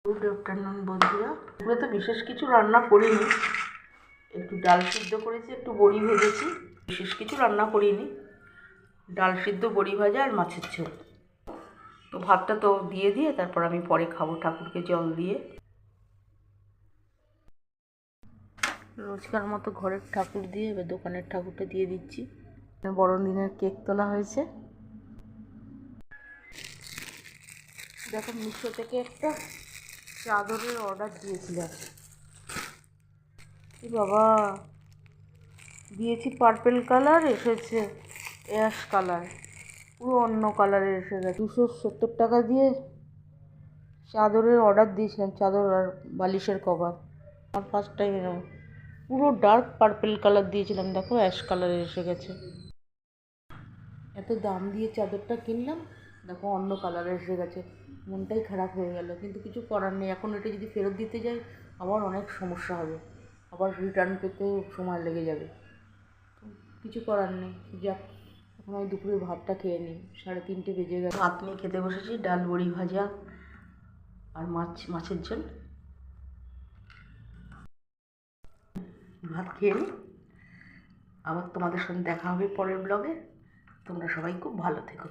Good afternoon বন্ধুরা। এগুলো তো বিশেষ কিছু রান্না করিনি, একটু ডাল সিদ্ধ করেছি, একটু বড়ি ভেজেছি, বিশেষ কিছু রান্না করিনি। ডাল সিদ্ধ, বড়ি ভাজা আর মাছের ঝোল। তো ভাতটা তো দিয়ে তারপর আমি পরে খাবো ঠাকুরকে জল দিয়ে। রোজকার মতো ঘরের ঠাকুর দিয়ে এবার দোকানের ঠাকুরটা দিয়ে দিচ্ছি। বড়দিনের কেক তোলা হয়েছে। দেখো, মিশো থেকে একটা চাদরের অর্ডার দিয়েছিলাম। বাবা, দিয়েছি পার্পেল কালার, এসেছে অ্যাশ কালার, পুরো অন্য কালারের এসে গেছে। 270 টাকা দিয়ে চাদরের অর্ডার দিয়েছিলাম, চাদর আর বালিশের কভার। আমার ফার্স্ট টাইম এরকম পুরো ডার্ক পার্পেল কালার দিয়েছিলাম, দেখো অ্যাশ কালারে এসে গেছে। এত দাম দিয়ে চাদরটা কিনলাম, দেখো অন্য কালারে এসে গেছে। মনটাই খারাপ হয়ে গেল, কিন্তু কিছু করার নেই। এখন এটা যদি ফেরত দিতে যাই আবার অনেক সমস্যা হবে, আবার রিটার্ন পেতেও সময় লেগে যাবে। কিছু করার নেই, যাক এখন আমি দুপুরে ভাতটা খেয়ে নিই। 3:30 বেজে গেছে। ভাত নিয়ে খেতে বসেছি, ডাল, বড়ি ভাজা আর মাছের ঝোল। ভাত খেয়ে নিই, আবার তোমাদের সঙ্গে দেখা হবে পরের ব্লগে। তোমরা সবাই খুব ভালো থেকো।